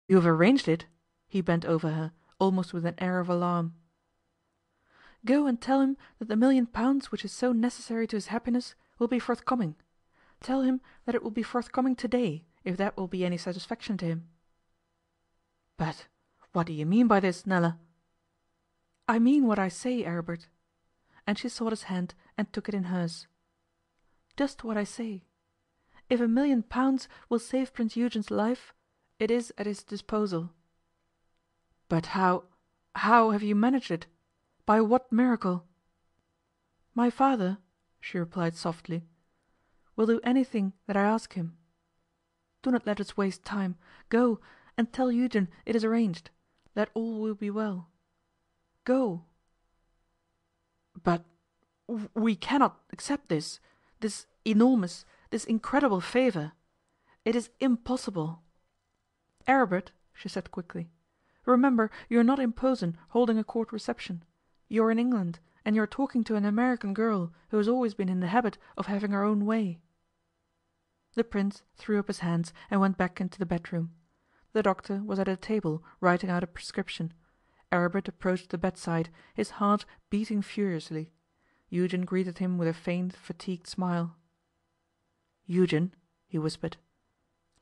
You have arranged it?" He bent over her, almost with an air of alarm. "Go and tell him that the £1,000,000 which is so necessary to his happiness will be forthcoming. Tell him that it will be forthcoming today, if that will be any satisfaction to him." "But what do you mean by this, Nella?" "I mean what I say, Aribert," and she sought his hand and took it in hers. "Just what I say. If £1,000,000 will save Prince Eugen's life, it is at his disposal." "But how have you managed it? By what miracle?" "My father," she replied softly, "will do anything that I ask him. Do not let us waste time. Go, and tell Eugen it is arranged, that all will be well. Go." "But we cannot accept this enormous, this incredible favour. It is impossible." "Aribert," she said quickly, "remember you are not in Posen holding a court reception. You are in England, and you are talking to an American girl who has always been in the habit of having her own way." The Prince threw up his hands and went back into the bedroom. The doctor was at a table writing out a prescription. Aribert approached the bedside, his heart beating furiously. Eugen greeted him with a faint, fatigued smile. "Eugen," he whispered,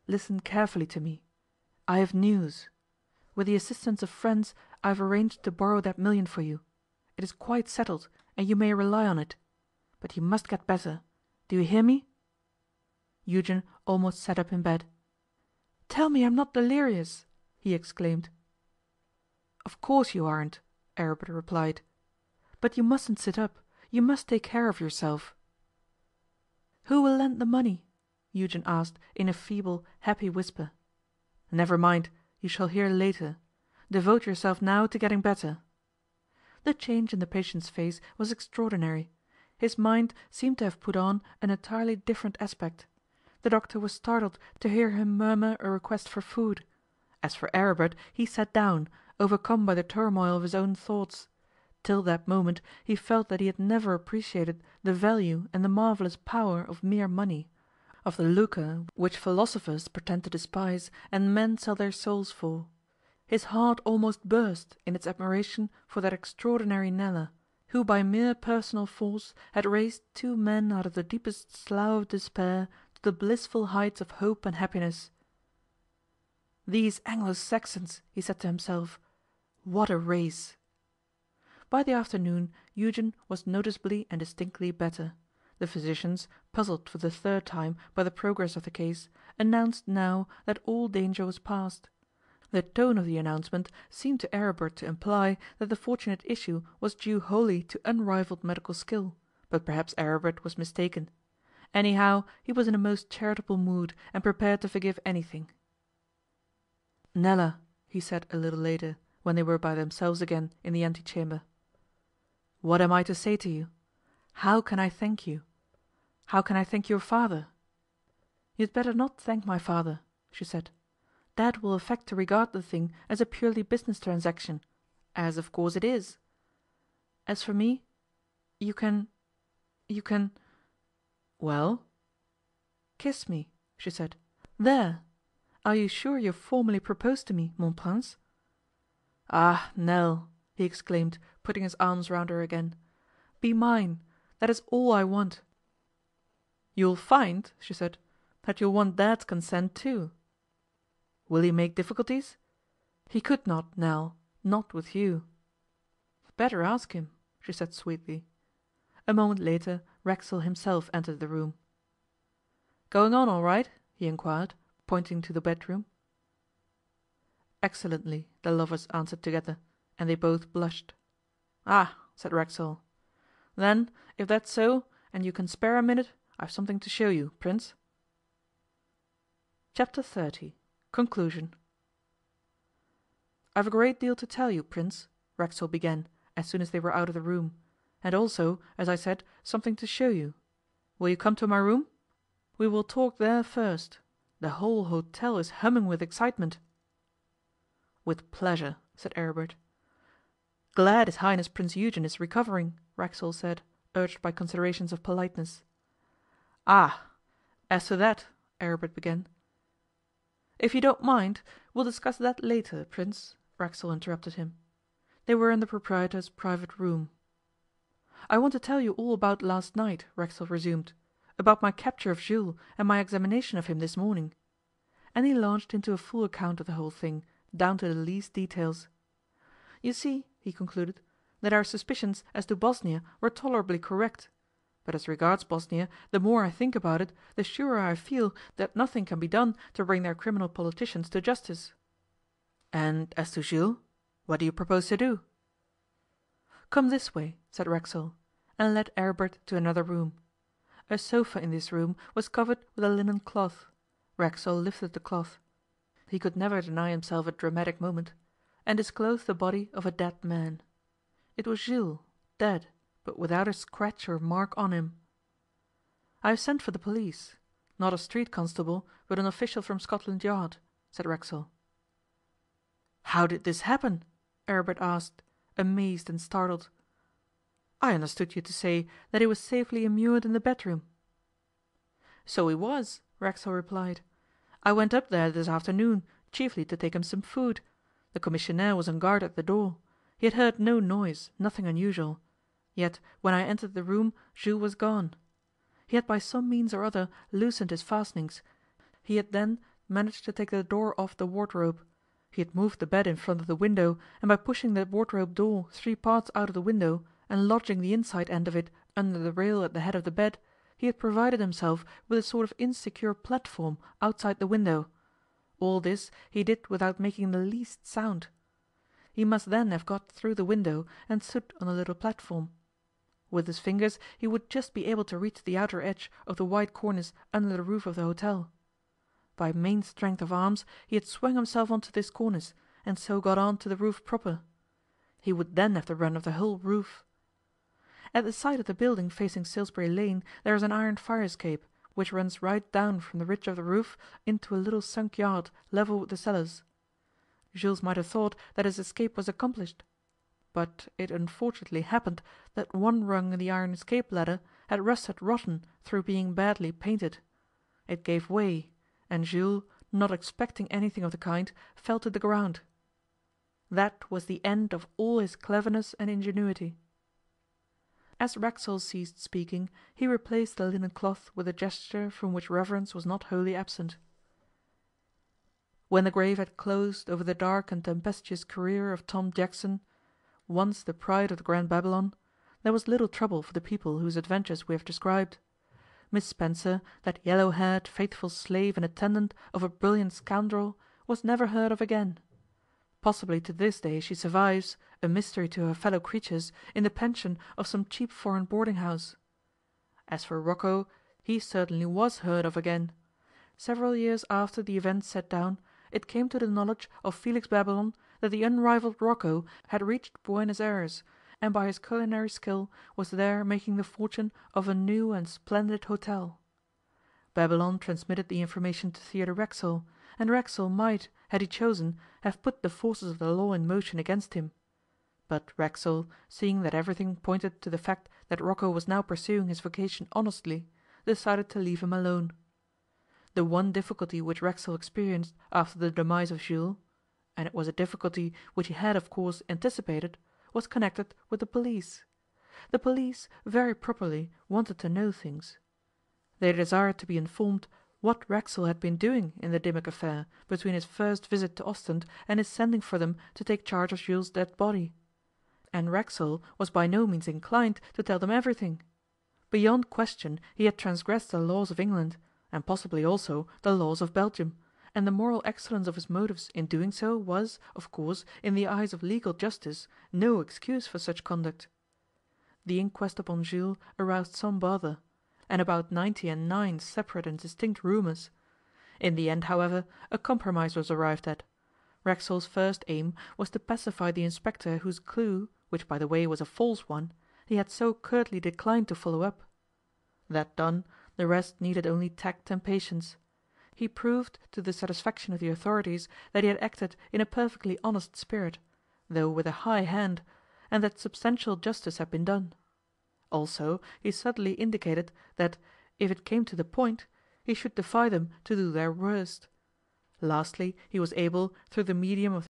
"listen carefully to me. I have news. With the assistance of friends I have arranged to borrow that million for you. It is quite settled, and you may rely on it. But you must get better. Do you hear me?" Eugen almost sat up in bed. "Tell me I'm not delirious," he exclaimed. "Of course you aren't," Aribert replied. "But you mustn't sit up. You must take care of yourself." "Who will lend the money?" Eugen asked in a feeble, happy whisper. "Never mind, you shall hear later. Devote yourself now to getting better." The change in the patient's face was extraordinary. His mind seemed to have put on an entirely different aspect. The doctor was startled to hear him murmur a request for food. As for Aribert, he sat down, overcome by the turmoil of his own thoughts. Till that moment he felt that he had never appreciated the value and the marvellous power of mere money, of the lucre which philosophers pretend to despise and men sell their souls for. His heart almost burst in its admiration for that extraordinary Nella, who by mere personal force had raised two men out of the deepest slough of despair to the blissful heights of hope and happiness. "These Anglo-Saxons," he said to himself, "what a race!" By the afternoon Eugen was noticeably and distinctly better. The physicians, puzzled for the third time by the progress of the case, announced now that all danger was past. The tone of the announcement seemed to Aribert to imply that the fortunate issue was due wholly to unrivalled medical skill, but perhaps Aribert was mistaken. Anyhow, he was in a most charitable mood and prepared to forgive anything. "Nella," he said a little later, when they were by themselves again in the antechamber, "what am I to say to you? How can I thank you? How can I thank your father?" "You had better not thank my father," she said. "That will affect to regard the thing as a purely business transaction, as of course it is. As for me, you can "Well?" "Kiss me," she said. "There! Are you sure you have formally proposed to me, mon prince?" "Ah, Nell!" he exclaimed, putting his arms round her again. "Be mine. That is all I want." "You'll find," she said, "that you'll want Dad's consent too." "Will he make difficulties?" "He could not, Nell, not with you." "Better ask him," she said sweetly. A moment later Racksole himself entered the room. "Going on all right?" he inquired, pointing to the bedroom. "Excellently," the lovers answered together, and they both blushed. "Ah!" said Racksole. "Then, if that's so, and you can spare a minute, I've something to show you, Prince." Chapter 30 Conclusion "I've a great deal to tell you, Prince," Racksole began, as soon as they were out of the room, "and also, as I said, something to show you. Will you come to my room? We will talk there first. The whole hotel is humming with excitement." "With pleasure," said Aribert. "Glad his Highness Prince Eugen is recovering," Racksole said, urged by considerations of politeness. "Ah! As to that," Aribert began. If you don't mind, we'll discuss that later, Prince," Racksole interrupted him. They were in the proprietor's private room. "I want to tell you all about last night," Racksole resumed, "about my capture of Jules and my examination of him this morning." And he launched into a full account of the whole thing, down to the least details. "You see," he concluded, "that our suspicions as to Bosnia were tolerably correct. But as regards Bosnia, the more I think about it, the surer I feel that nothing can be done to bring their criminal politicians to justice." "And as to Jules, what do you propose to do?" "Come this way," said Racksole, and led Aribert to another room. A sofa in this room was covered with a linen cloth. Racksole lifted the cloth he could never deny himself a dramatic moment and disclosed the body of a dead man. It was Jules, dead, but without a scratch or mark on him. "I have sent for the police. Not a street constable, but an official from Scotland Yard," said Racksole. "How did this happen?" Aribert asked, amazed and startled. "I understood you to say that he was safely immured in the bedroom." "So he was," Racksole replied. "I went up there this afternoon, chiefly to take him some food. The commissionaire was on guard at the door. He had heard no noise, nothing unusual. Yet when I entered the room Jules was gone. He had by some means or other loosened his fastenings. He had then managed to take the door off the wardrobe. He had moved the bed in front of the window, and by pushing the wardrobe door 3 parts out of the window, and lodging the inside end of it under the rail at the head of the bed, he had provided himself with a sort of insecure platform outside the window. All this he did without making the least sound. He must then have got through the window and stood on the little platform. With his fingers he would just be able to reach the outer edge of the white cornice under the roof of the hotel. By main strength of arms he had swung himself onto this cornice, and so got on to the roof proper. He would then have the run of the whole roof. At the side of the building facing Salisbury Lane there is an iron fire escape, which runs right down from the ridge of the roof into a little sunk yard level with the cellars. Jules might have thought that his escape was accomplished. But it unfortunately happened that one rung in the iron escape ladder had rusted rotten through being badly painted. It gave way, and Jules, not expecting anything of the kind, fell to the ground. That was the end of all his cleverness and ingenuity. As Racksole ceased speaking, he replaced the linen cloth with a gesture from which reverence was not wholly absent. When the grave had closed over the dark and tempestuous career of Tom Jackson, once the pride of the Grand Babylon, there was little trouble for the people whose adventures we have described. Miss Spencer, that yellow-haired, faithful slave and attendant of a brilliant scoundrel, was never heard of again. Possibly to this day she survives, a mystery to her fellow creatures, in the pension of some cheap foreign boarding-house. As for Rocco, he certainly was heard of again. Several years after the events set down, it came to the knowledge of Felix Babylon that the unrivalled Rocco had reached Buenos Aires, and by his culinary skill was there making the fortune of a new and splendid hotel. Babylon transmitted the information to Theodore Racksole, and Racksole might, had he chosen, have put the forces of the law in motion against him. But Racksole, seeing that everything pointed to the fact that Rocco was now pursuing his vocation honestly, decided to leave him alone. The one difficulty which Racksole experienced after the demise of Jules, and it was a difficulty which he had of course anticipated, was connected with the police. The police, very properly, wanted to know things. They desired to be informed what Racksole had been doing in the Dimmock affair between his first visit to Ostend and his sending for them to take charge of Jules' dead body. And Racksole was by no means inclined to tell them everything. Beyond question he had transgressed the laws of England, and possibly also the laws of Belgium, and the moral excellence of his motives in doing so was, of course, in the eyes of legal justice, no excuse for such conduct. The inquest upon Jules aroused some bother, and about 99 separate and distinct rumours. In the end, however, a compromise was arrived at. Racksole's first aim was to pacify the inspector whose clue, which by the way was a false one, he had so curtly declined to follow up. That done, the rest needed only tact and patience. He proved to the satisfaction of the authorities that he had acted in a perfectly honest spirit, though with a high hand, and that substantial justice had been done. Also, he subtly indicated that, if it came to the point, he should defy them to do their worst. Lastly, he was able, through the medium of